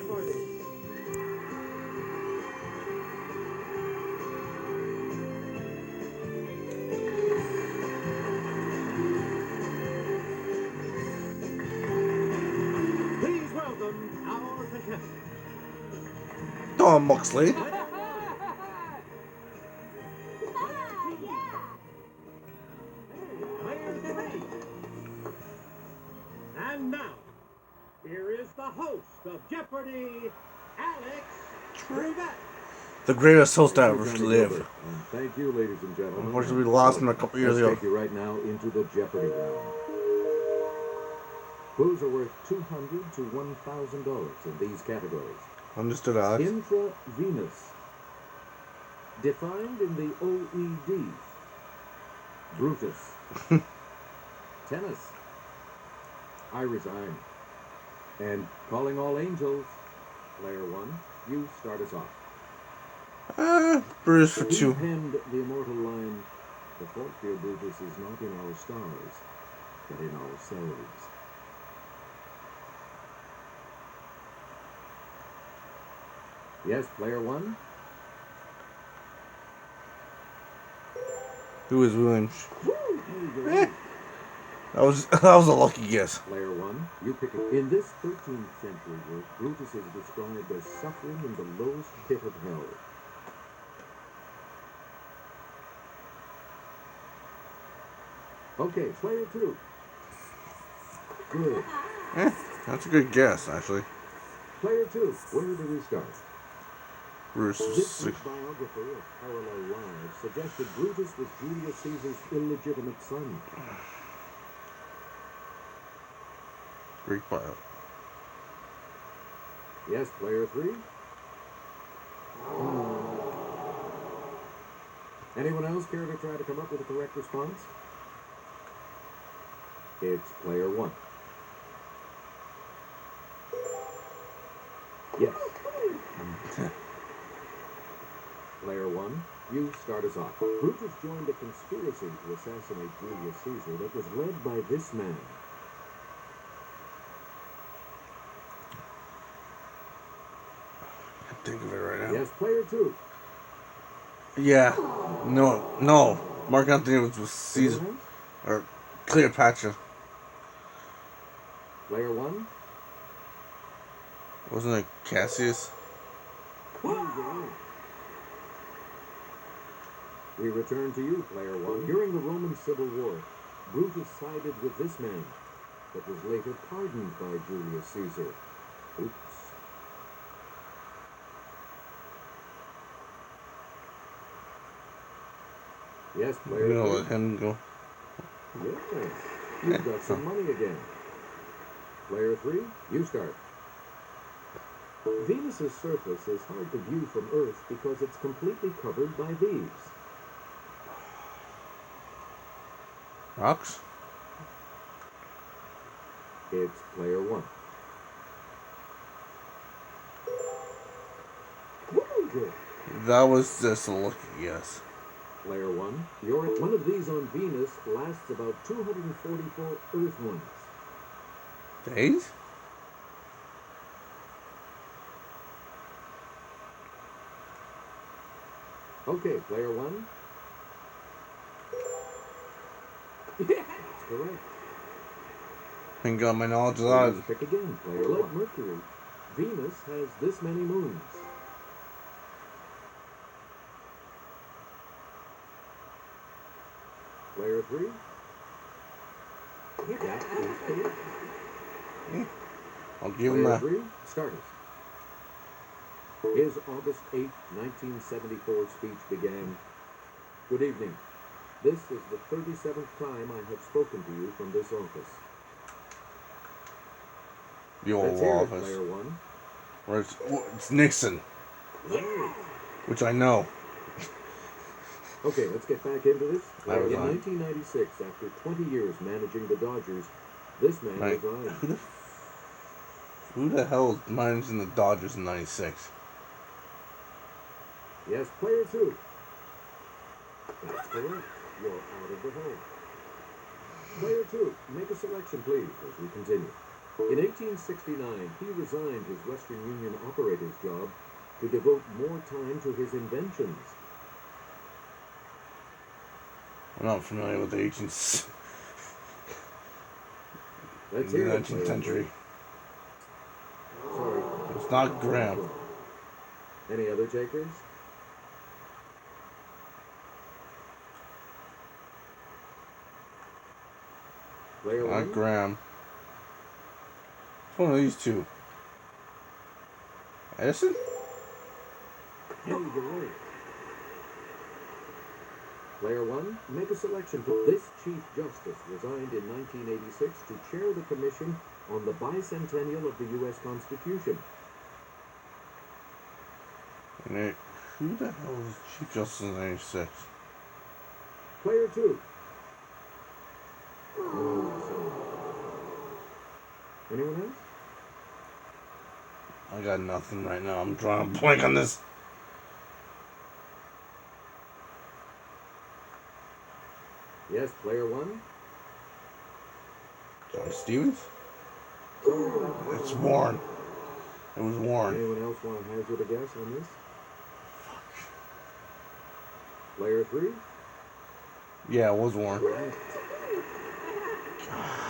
Jeopardy! Please welcome our contestant. Tom Moxley. And now, here is the host of Jeopardy, Alex Trebek. The greatest host that ever lived. And thank you, ladies and gentlemen. Unfortunately, we lost him a couple years ago. Let's take you right now into the Jeopardy round. Clues are worth $200 to $1,000 in these categories. Understood, Alex. Intravenous. Defined in the OEDs. Brutus. Tennis. I resign. And calling all angels. Player one, you start us off. Bruce for He two. penned the immortal line, "The fault, dear Brutus, is not in our stars, but in ourselves." Yes, player one. Who is Williams? Woo! That was a lucky guess. Player one, you pick it. In this 13th century work, Brutus is described as suffering in the lowest pit of hell. Okay, player two. Good. That's a good guess, actually. Player two, where do we start? Bruce This was week's biographer of Parallel Lives suggested Brutus was Julius Caesar's illegitimate son. Greek bio. Yes, player three. Anyone else care to try to come up with a correct response? It's player one. Yes. Player one, you start us off. Brutus joined a conspiracy to assassinate Julius Caesar that was led by this man. Can't think of it right now. Yes, player two. Yeah. No. Mark Anthony was Caesar. Anyone else? Or Cleopatra. Player one. Wasn't it Cassius? We return to you, player one. During the Roman Civil War, Brutus sided with this man, but was later pardoned by Julius Caesar. Oops. Yes, player You know, three. let him go. Yes. You've got some money again. Player three, you start. Venus's surface is hard to view from Earth because it's completely covered by these. Rocks? It's player one. Good. That was just a lucky guess. Player one, one of these on Venus lasts about 244 Earth ones. Days? Okay, player one. Yes, correct. Thank God my knowledge is Let's on. pick again, player like Mercury. Venus has this many moons. Player three. That is correct. I'll give him Player that. three, starters. His August 8, 1974 speech began, "Good evening. This is the 37th time I have spoken to you from this office." The old Let's hear it, office. player one. Where it's Nixon, Right. which I know. Okay, let's get back into this. I In resigned. 1996, after 20 years managing the Dodgers, this man Right. resigned. Who the hell is managing the Dodgers in '96? Yes, player two. That's correct. You're out of the hole. Player two, make a selection, please, as we continue. In 1869, he resigned his Western Union operator's job to devote more time to his inventions. I'm not familiar with the 18th, Let's the hear it, 19th player century. one. Sorry. It's not Graham. Any other takers? Player Not one. Graham. It's one of these two. Edison? Hey, you're right. Player one, make a selection. This Chief Justice resigned in 1986 to chair the commission on the bicentennial of the U.S. Constitution. And who the hell is Chief Justice in 96? Player two. Oh, sorry. Anyone else? I got nothing right now. I'm drawing a blank on this. Yes, player one. John Stevens? It's Warren. It was Warren. Anyone else want to hazard a guess on this? Player three. Yeah, it was Warren. Right.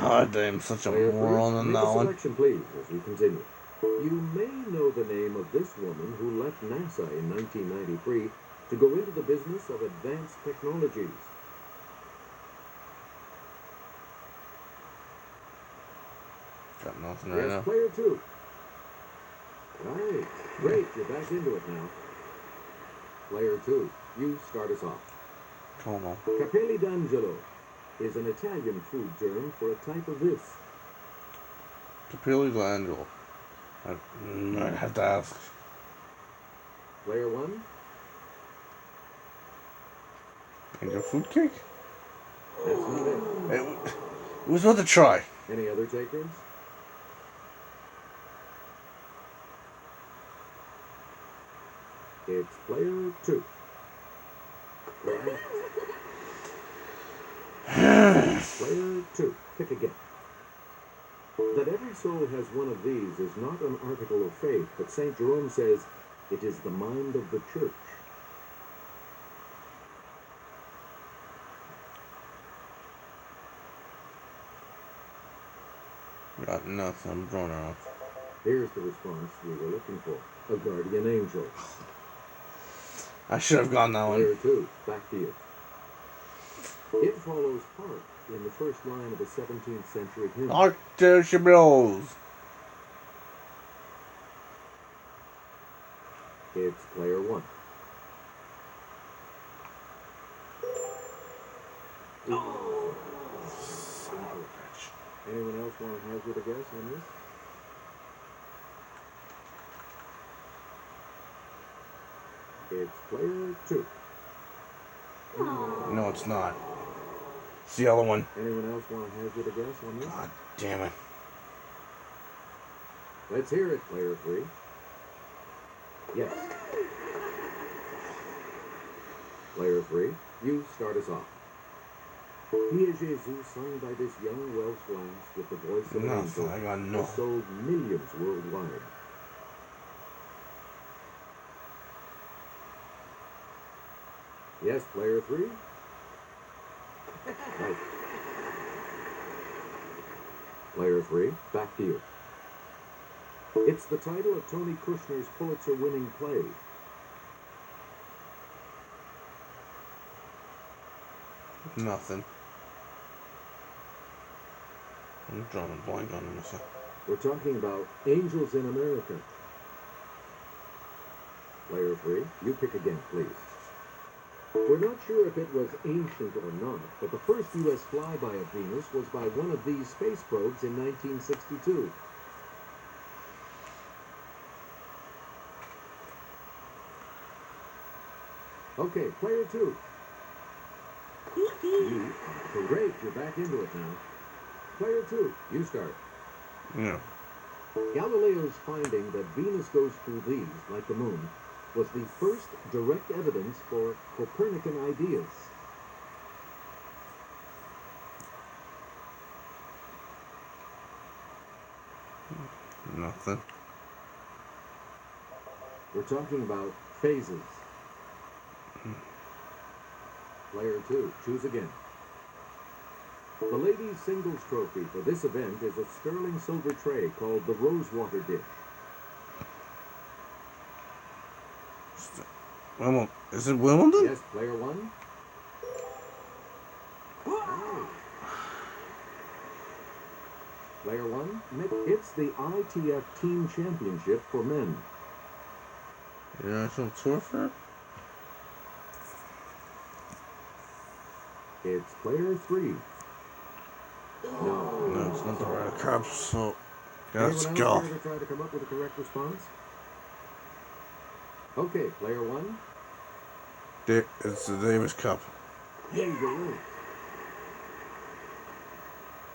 God damn, such a Player moron three, on make that a one. selection, please, as we continue. You may know the name of this woman who left NASA in 1993 to go into the business of advanced technologies. Got nothing right Yes, now. player two. Right. Great, you're back into it now. Player two, you start us off. Come on. Capelli d'Angelo is an Italian food term for a type of this. Capelli d'Angelo. I'd have to ask. Player one. Angel food cake? That's not it. It was worth a try. Any other takers? It's player two. Right. Player two. Pick again. That every soul has one of these is not an article of faith, but St. Jerome says it is the mind of the church. Got nothing. I'm drawing out. Here's the response we were looking for. A guardian angel. I should have gotten that one. Player two. Back to you. It follows hark in the first line of a 17th century hymn. Hark to she blows. It's player one. Oh. Son of a bitch. Anyone else want to hazard a guess on this? It's player two. No, it's not. It's the other one. Anyone else want to hazard a guess on this? God damn it. Let's hear it, player three. Yes. Player three, you start us off. Qui est Jésus, sung by this young Welsh lass with the voice of an Nothing. angel, I got has no. sold millions worldwide. Yes, player three. Right. Player three, back to you. It's the title of Tony Kushner's Pulitzer-winning play. Nothing. I'm drawing a blank on myself. We're talking about Angels in America. Player three, you pick again, please. We're not sure if it was ancient or not, but the first U.S. flyby of Venus was by one of these space probes in 1962. Okay, player two. You are great, you're back into it now. Player two, you start. Yeah. Galileo's finding that Venus goes through these, like the moon, was the first direct evidence for Copernican ideas. Nothing. We're talking about phases. Player 2, choose again. The ladies' singles trophy for this event is a sterling silver tray called the Rosewater dish. Is it Wimbledon? Yes, player 1. Hey. Player 1, it's the ITF Team Championship for men. International Tour for it? It's player 3. No. No, it's not the Ryder Cup, so Anyone let's else go. care to try to come up with a correct response? Okay, player 1. It's the Davis Cup. Hey, you're right.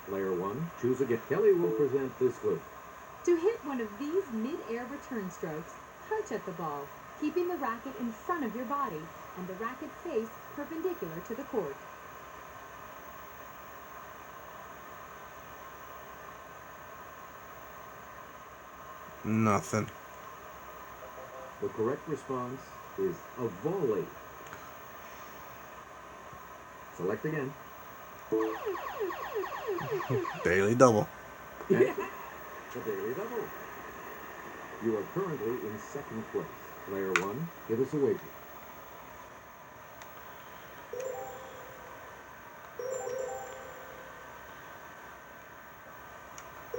Player 1, choose again. Kelly will present this clue. To hit one of these mid-air return strokes, punch at the ball, keeping the racket in front of your body and the racket face perpendicular to the court. Nothing. The correct response is a volley. Select again. Daily double. And the daily double. You are currently in second place. Player 1, give us a wager.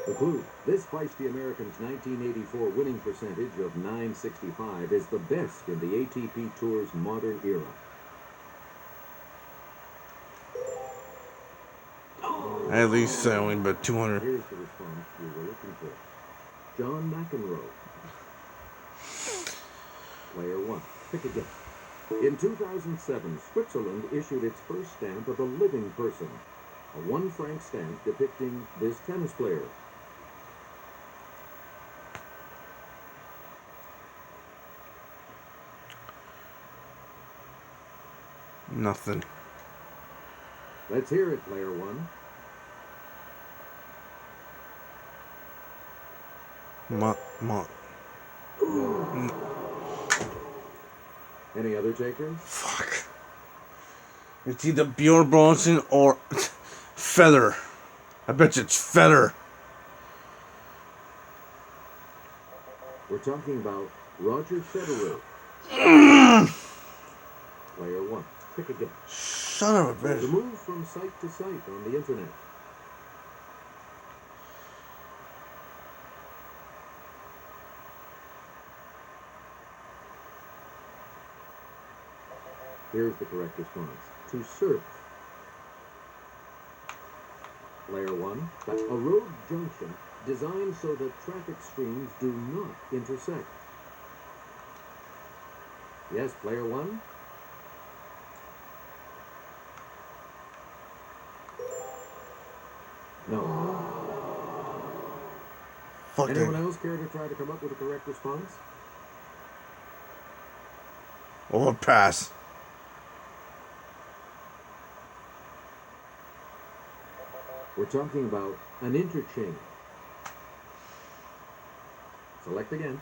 The clue. This feisty American's 1984 winning percentage of .965 is the best in the ATP Tour's modern era. At least only about 200. Here's the response we were looking for. John McEnroe. Player 1. Pick again. In 2007, Switzerland issued its first stamp of a living person, a 1 franc stamp depicting this tennis player. Nothing. Let's hear it, player 1. Any other takers? Fuck. It's either Bjorn Bronson or Feather. I bet you it's Feather. We're talking about Roger Federer. Player 1. Pick again. Son of a The bitch. move from site to site on the internet. Here's the correct response. To surf. Player 1. A road junction designed so that traffic streams do not intersect. Yes, player 1. No. Fuck Anyone that. else care to try to come up with a correct response? Or pass. We're talking about an interchange. Select again.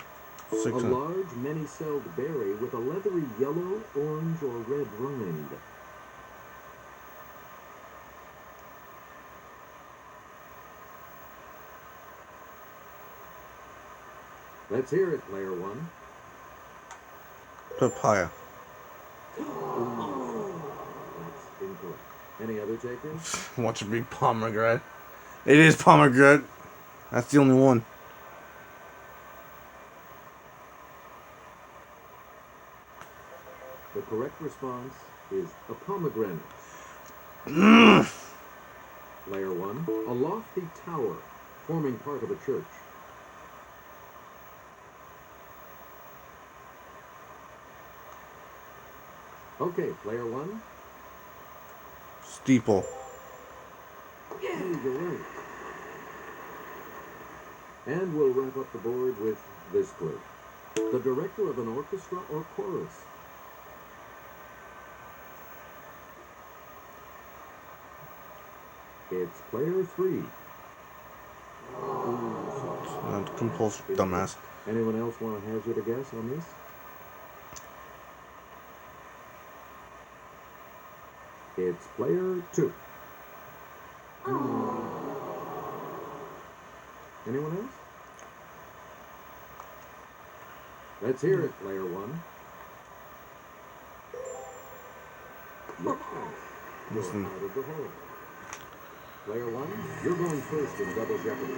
A 600. large, many-celled berry with a leathery yellow, orange, or red rind. Let's hear it, player 1. Papaya. Ooh, that's incorrect. Any other takers? Watch it be pomegranate. It is pomegranate. That's the only one. The correct response is a pomegranate. Player 1. A lofty tower forming part of a church. Okay, player 1. Steeple. Hey, you're right. And we'll wrap up the board with this clue. The director of an orchestra or chorus. It's player 3. Ooh, Compulsory, dumbass. Anyone else want to hazard a guess on this? It's player 2. Anyone else? Let's hear it, player 1. Yes, you're out of the hole. Player 1, you're going first in Double Jeopardy.